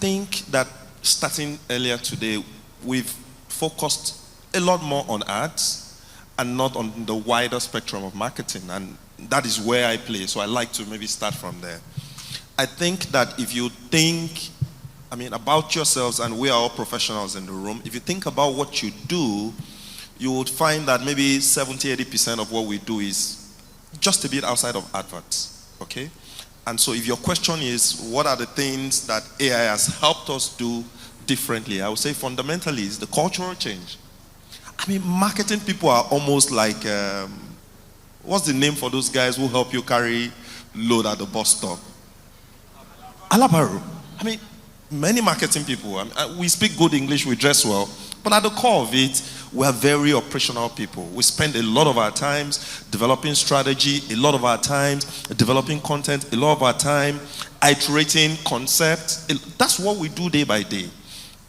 think that starting earlier today, we've focused a lot more on ads and not on the wider spectrum of marketing. And that is where I play. So I like to maybe start from there. I think that if you think, about yourselves, and we are all professionals in the room, if you think about what you do, you would find that maybe 70-80% of what we do is just a bit outside of adverts, okay? And so if your question is, what are the things that AI has helped us do differently? I would say fundamentally it's the cultural change. Marketing people are almost like, what's the name for those guys who help you carry load at the bus stop? Alabaro. Many marketing people, we speak good English, we dress well, but at the core of it, we are very operational people. We spend a lot of our times developing strategy, a lot of our times developing content, a lot of our time iterating concepts. That's what we do day by day.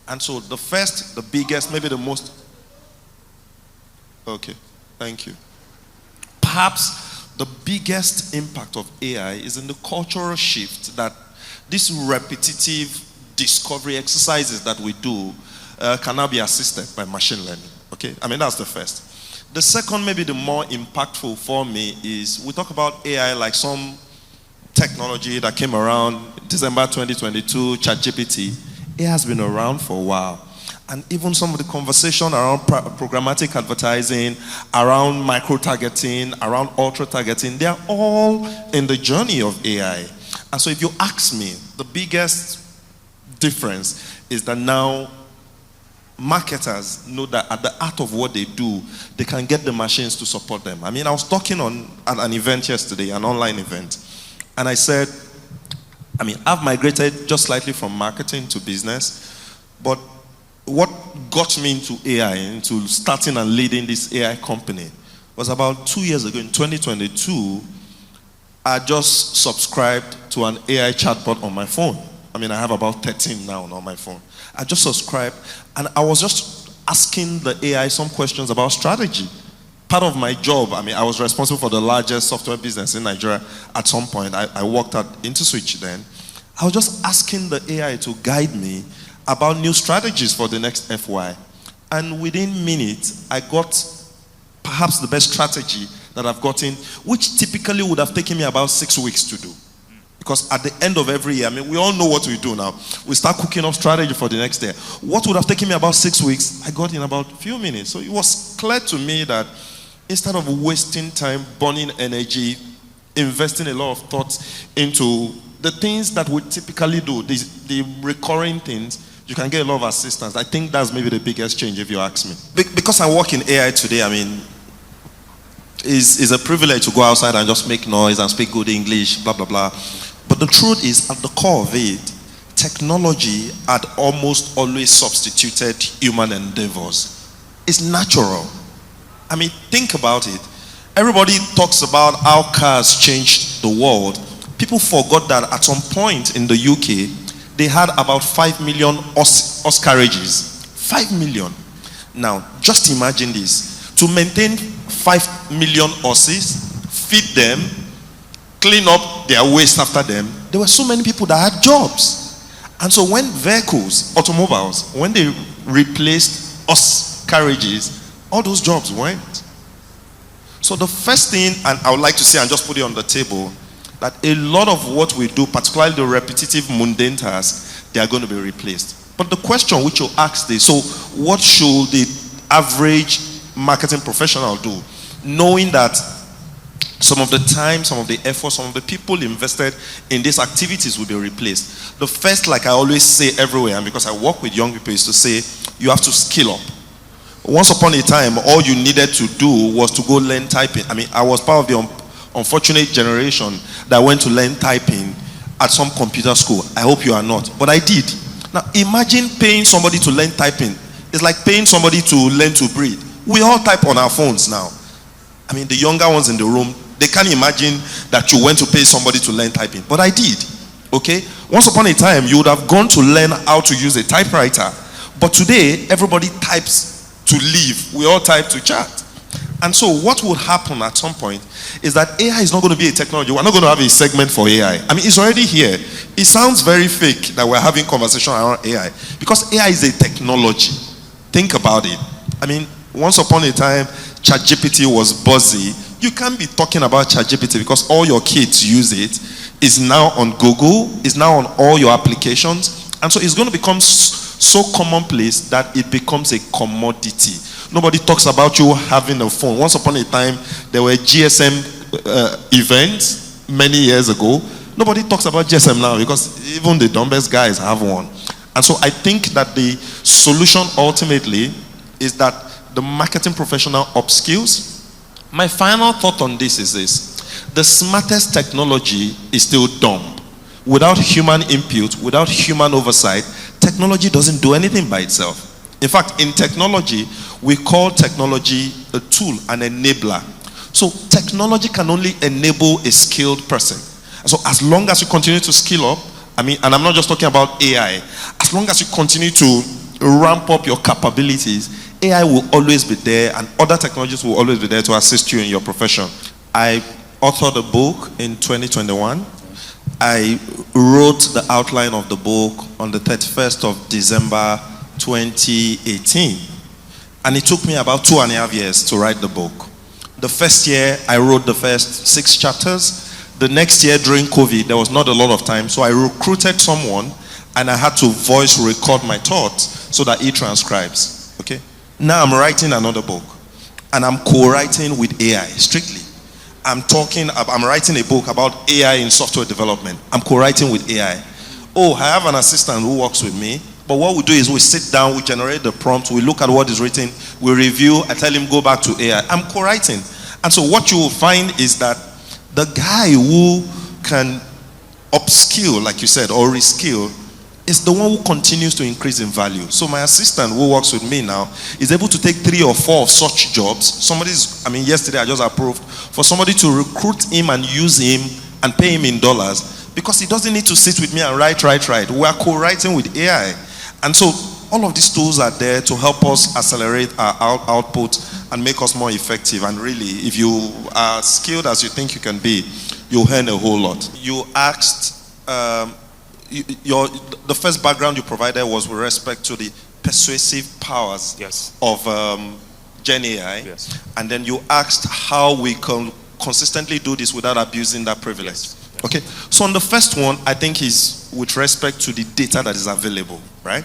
And so the first, the biggest, maybe the most... Okay, thank you. Perhaps the biggest impact of AI is in the cultural shift that this repetitive discovery exercises that we do can now be assisted by machine learning. Okay, that's the first. The second, maybe the more impactful for me, is we talk about AI like some technology that came around December 2022, ChatGPT. It has been around for a while. And even some of the conversation around programmatic advertising, around micro-targeting, around ultra-targeting, they're all in the journey of AI. And so if you ask me, the biggest difference is that now marketers know that at the heart of what they do, they can get the machines to support them. I was talking at an event yesterday, an online event, and I said, I've migrated just slightly from marketing to business, but what got me into AI, into starting and leading this AI company, was about 2 years ago in 2022, I just subscribed to an AI chatbot on my phone. I have about 13 now on my phone. I just subscribed, and I was just asking the AI some questions about strategy. Part of my job, I was responsible for the largest software business in Nigeria at some point. I worked at InterSwitch then. I was just asking the AI to guide me about new strategies for the next FY. And within minutes, I got perhaps the best strategy that I've gotten, which typically would have taken me about 6 weeks to do. Because at the end of every year, we all know what we do now. We start cooking up strategy for the next day. What would have taken me about 6 weeks, I got in about a few minutes. So it was clear to me that instead of wasting time, burning energy, investing a lot of thought into the things that we typically do, the recurring things, you can get a lot of assistance. I think that's maybe the biggest change if you ask me. Because I work in AI today, it's a privilege to go outside and just make noise and speak good English, blah, blah, blah. But the truth is, at the core of it, technology had almost always substituted human endeavors. It's natural. Think about it. Everybody talks about how cars changed the world. People forgot that at some point in the UK, they had about 5 million horse carriages. 5 million. Now, just imagine this. To maintain 5 million horses, feed them, clean up their waste after them, there were so many people that had jobs. And so when vehicles, automobiles, when they replaced horse carriages, all those jobs went. So the first thing, and I would like to say, and just put it on the table, that a lot of what we do, particularly the repetitive mundane tasks, they are going to be replaced. But the question which you asked is, so what should the average marketing professional do? Knowing that some of the time, some of the effort, some of the people invested in these activities will be replaced. The first, like I always say everywhere, and because I work with young people, is to say, you have to skill up. Once upon a time, all you needed to do was to go learn typing. I was part of the unfortunate generation that went to learn typing at some computer school. I hope you are not, but I did. Now, imagine paying somebody to learn typing. It's like paying somebody to learn to breathe. We all type on our phones now. The younger ones in the room, they can't imagine that you went to pay somebody to learn typing, but I did. Okay? Once upon a time, you would have gone to learn how to use a typewriter, but today, everybody types to live. We all type to chat. And so what would happen at some point is that AI is not going to be a technology. We're not going to have a segment for AI. I mean, it's already here. It sounds very fake that we're having conversation around AI because AI is a technology. Think about it. I mean, once upon a time, ChatGPT was buzzy. You can't be talking about ChatGPT because all your kids use it. It's now on Google. It's now on all your applications. And so it's going to become so commonplace that it becomes a commodity. Nobody talks about you having a phone. Once upon a time, there were GSM events many years ago. Nobody talks about GSM now because even the dumbest guys have one. And so I think that the solution ultimately is that the marketing professional upskills. My final thought on this is this. The smartest technology is still dumb. Without human input, without human oversight, technology doesn't do anything by itself. In fact, in technology, we call technology a tool, an enabler. So technology can only enable a skilled person. So as long as you continue to skill up, and I'm not just talking about AI, as long as you continue to ramp up your capabilities, AI will always be there and other technologies will always be there to assist you in your profession. I authored a book in 2021. I wrote the outline of the book on the 31st of December 2018. And it took me about 2.5 years to write the book. The first year, I wrote the first 6 chapters. The next year, during COVID, there was not a lot of time, so I recruited someone and I had to voice record my thoughts so that he transcribes. Okay? Now I'm writing another book and I'm co-writing with AI, strictly. I'm writing a book about AI in software development. I'm co-writing with AI. Oh, I have an assistant who works with me. But what we do is we sit down, we generate the prompt, we look at what is written, we review, I tell him go back to AI. I'm co-writing. And so what you will find is that the guy who can upskill, like you said, or reskill, is the one who continues to increase in value. So my assistant who works with me now is able to take 3 or 4 of such jobs. Yesterday I just approved for somebody to recruit him and use him and pay him in dollars because he doesn't need to sit with me and write. We are co-writing with AI. And so all of these tools are there to help us accelerate our output and make us more effective. And really, if you are skilled as you think you can be, you'll earn a whole lot. You asked, the first background you provided was with respect to the persuasive powers of Gen AI. Yes. And then you asked how we can consistently do this without abusing that privilege. Yes. Okay, so on the first one, I think is with respect to the data that is available, right?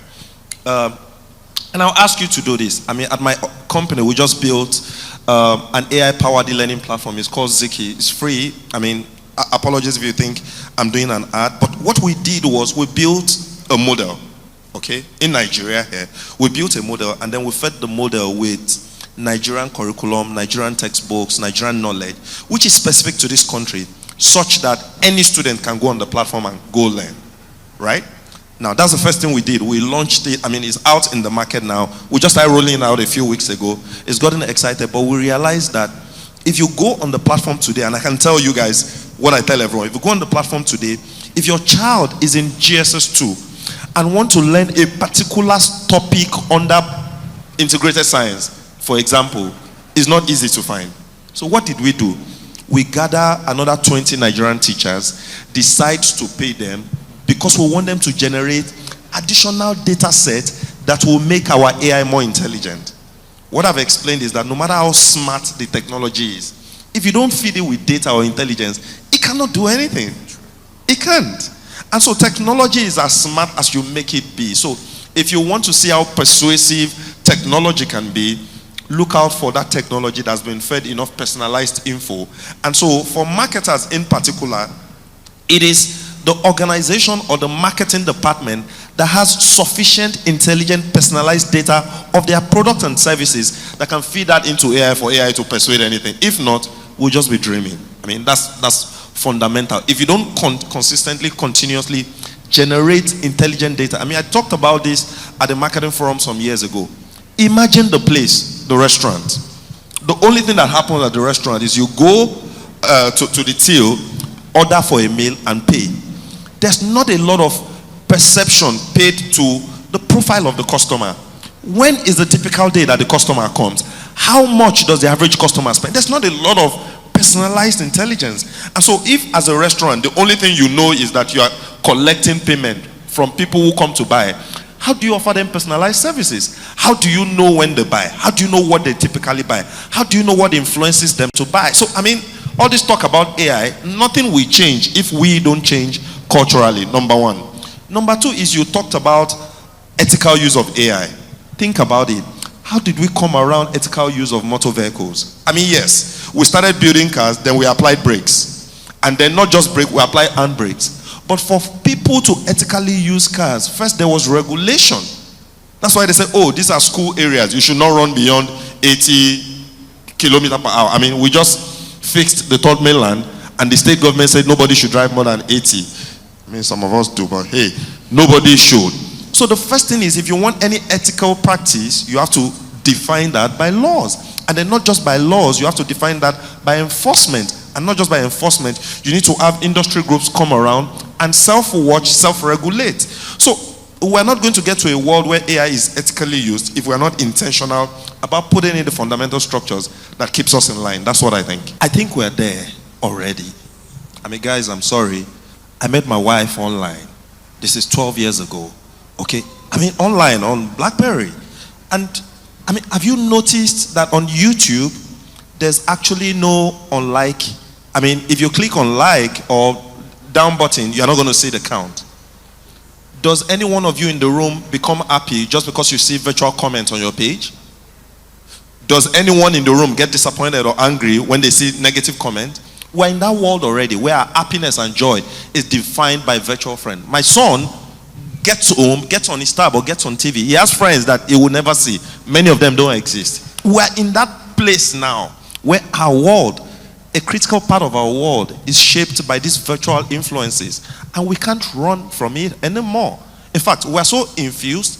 And I'll ask you to do this. At my company, we just built an AI-powered e-learning platform. It's called Ziki. It's free. Apologies if you think I'm doing an ad, but what we did was we built a model, okay, in Nigeria here. We built a model and then we fed the model with Nigerian curriculum, Nigerian textbooks, Nigerian knowledge, which is specific to this country, such that any student can go on the platform and go learn, right? Now, that's the first thing we did. We launched it. It's out in the market now. We just started rolling it out a few weeks ago. It's gotten excited, but we realized that if you go on the platform today, and I can tell you guys what I tell everyone, if you go on the platform today, if your child is in GSS2 and want to learn a particular topic under integrated science, for example, it's not easy to find. So what did we do? We gather another 20 Nigerian teachers, decide to pay them because we want them to generate additional data sets that will make our AI more intelligent. What I've explained is that no matter how smart the technology is, if you don't feed it with data or intelligence, it cannot do anything. It can't. And so technology is as smart as you make it be. So if you want to see how persuasive technology can be, look out for that technology that's been fed enough personalized info. And so for marketers in particular, it is the organization or the marketing department that has sufficient intelligent personalized data of their product and services that can feed that into AI for AI to persuade anything. If not, we'll just be dreaming. That's fundamental. If you don't consistently, continuously generate intelligent data. I talked about this at the marketing forum some years ago. Imagine the place, the restaurant. The only thing that happens at the restaurant is you go to the till, order for a meal and pay. There's not a lot of perception paid to the profile of the customer. When is the typical day that the customer comes? How much does the average customer spend? There's not a lot of personalized intelligence. And so if as a restaurant, the only thing you know is that you are collecting payment from people who come to buy, how do you offer them personalized services? How do you know when they buy? How do you know what they typically buy? How do you know what influences them to buy? So, I mean, all this talk about AI, nothing will change if we don't change culturally, number one. Number two is you talked about ethical use of AI. Think about it. How did we come around ethical use of motor vehicles? I mean, yes, we started building cars, then we applied brakes. And then not just brake, we applied handbrakes. But for people to ethically use cars, first there was regulation. That's why they said, oh, these are school areas. You should not run beyond 80 kilometers per hour. I mean, we just fixed the third mainland, and the state government said nobody should drive more than 80. I mean, some of us do, but hey, nobody should. So the first thing is, if you want any ethical practice, you have to define that by laws. And then not just by laws, you have to define that by enforcement. And not just by enforcement, you need to have industry groups come around and self-watch, self-regulate. So we're not going to get to a world where AI is ethically used if we're not intentional about putting in the fundamental structures that keeps us in line. That's what I think. I think we're there already. I mean, guys, I'm sorry. I met my wife online. This is 12 years ago. Okay? I mean, online, on BlackBerry. And, I mean, have you noticed that on YouTube, there's actually no unlike? I mean, if you click on like or down button, you're not going to see the count. Does any one of you in the room become happy just because you see virtual comments on your page? Does anyone in the room get disappointed or angry when they see negative comment? We're in that world already where our happiness and joy is defined by virtual friend. My son gets home, gets on his tab or gets on TV. He has friends that he will never see. Many of them don't exist. We're in that place now where our world, a critical part of our world, is shaped by these virtual influences, and we can't run from it anymore. In fact, we're so infused.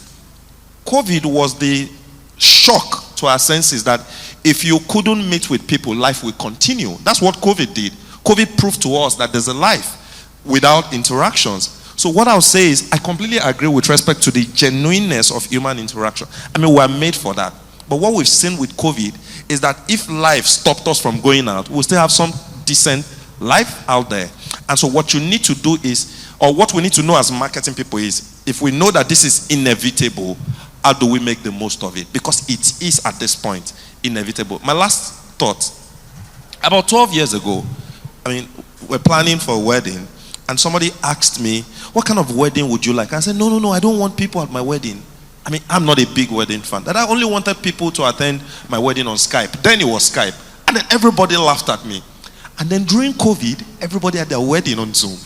COVID was the shock to our senses that if you couldn't meet with people, life will continue. That's what COVID did. COVID proved to us that there's a life without interactions. So what I'll say is, I completely agree with respect to the genuineness of human interaction. I mean, we're made for that. But what we've seen with COVID is that if life stopped us from going out, we'll still have some decent life out there. And so what you need to do is, or what we need to know as marketing people is, if we know that this is inevitable, how do we make the most of it? Because it is at this point inevitable. My last thought, about 12 years ago, I mean, we're planning for a wedding, and somebody asked me, what kind of wedding would you like? I said, no, I don't want people at my wedding. I mean, I'm not a big wedding fan. That I only wanted people to attend my wedding on Skype. Then it was Skype. And then everybody laughed at me. And then during COVID, everybody had their wedding on Zoom.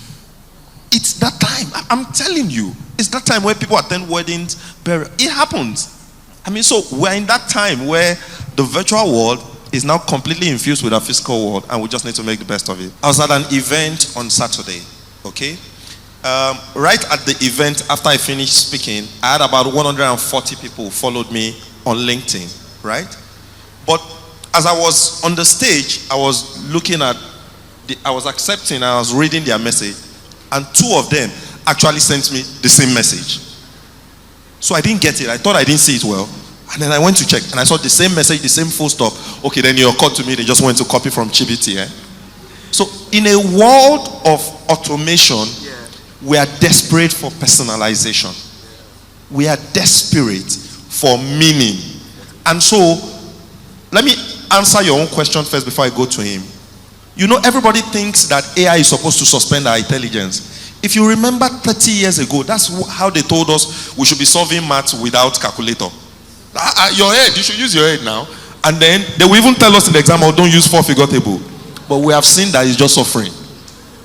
It's that time. I'm telling you. It's that time where people attend weddings. It happens. I mean, so we're in that time where the virtual world is now completely infused with our physical world, and we just need to make the best of it. I was at an event on Saturday, okay? Right at the event, after I finished speaking, I had about 140 people who followed me on LinkedIn, right? But as I was on the stage, I was looking at, I was accepting, I was reading their message, and two of them actually sent me the same message. So I didn't get it. I thought I didn't see it well. And then I went to check, and I saw the same message, the same full stop. Okay, then it occurred to me, they just went to copy from Chibiti. Eh? So in a world of automation, we are desperate for personalization. We are desperate for meaning. And so, let me answer your own question first before I go to him. You know, everybody thinks that AI is supposed to suspend our intelligence. If you remember 30 years ago, that's how they told us we should be solving maths without calculator. Your head, you should use your head now. And then they will even tell us in the exam, oh, don't use four-figure table. But we have seen that it's just suffering.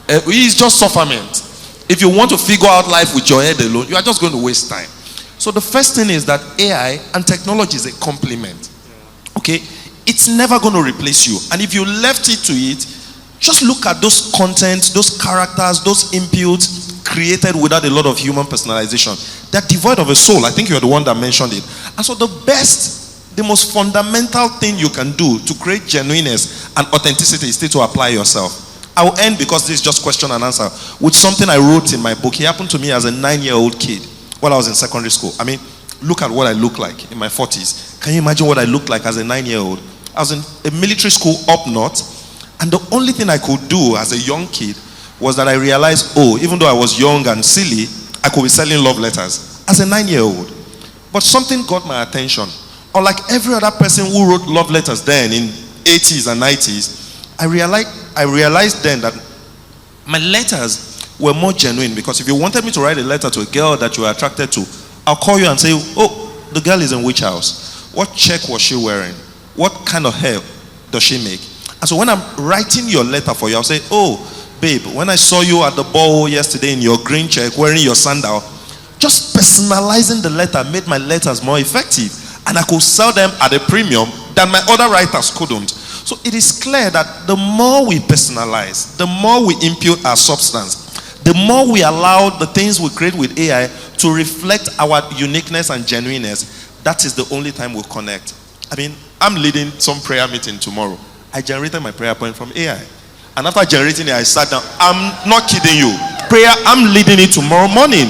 It's just sufferment. If you want to figure out life with your head alone, you are just going to waste time. So the first thing is that AI and technology is a complement. Okay? It's never going to replace you. And if you left it to it, just look at those contents, those characters, those inputs created without a lot of human personalization. They're devoid of a soul. I think you're the one that mentioned it. And so the best, the most fundamental thing you can do to create genuineness and authenticity is still to apply yourself. I will end, because this is just question and answer, with something I wrote in my book. It happened to me as a 9-year-old kid while I was in secondary school. I mean, look at what I look like in my 40s. Can you imagine what I looked like as a 9-year-old? I was in a military school up north, and the only thing I could do as a young kid was that I realized, oh, even though I was young and silly, I could be selling love letters as a 9-year-old. But something got my attention. Unlike every other person who wrote love letters then in 80s and 90s, I realized then that my letters were more genuine, because if you wanted me to write a letter to a girl that you were attracted to, I'll call you and say, oh, the girl is in which house? What check was she wearing? What kind of hair does she make? And so when I'm writing your letter for you, I'll say, oh, babe, when I saw you at the ball yesterday in your green check wearing your sandal, just personalizing the letter made my letters more effective, and I could sell them at a premium that my other writers couldn't. So it is clear that the more we personalize, the more we impute our substance, the more we allow the things we create with AI to reflect our uniqueness and genuineness, that is the only time we'll connect. I mean, I'm leading some prayer meeting tomorrow. I generated my prayer point from AI. And after generating it, I sat down. I'm not kidding you. Prayer, I'm leading it tomorrow morning.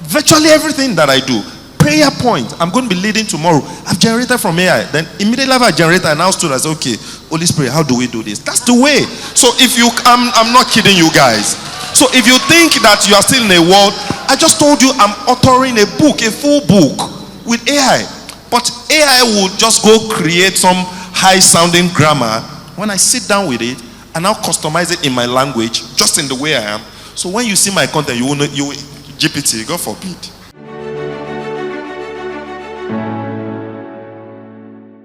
Virtually everything that I do, prayer point, I'm going to be leading tomorrow. I've generated from AI. Then immediately after I generated, I now stood and said, okay, Holy Spirit, how do we do this? That's the way. So if you, I'm not kidding you guys. So if you think that you are still in a world, I just told you I'm authoring a book, a full book with AI. But AI will just go create some high-sounding grammar. When I sit down with it, and now customize it in my language, just in the way I am. So when you see my content, you will know, GPT, God forbid.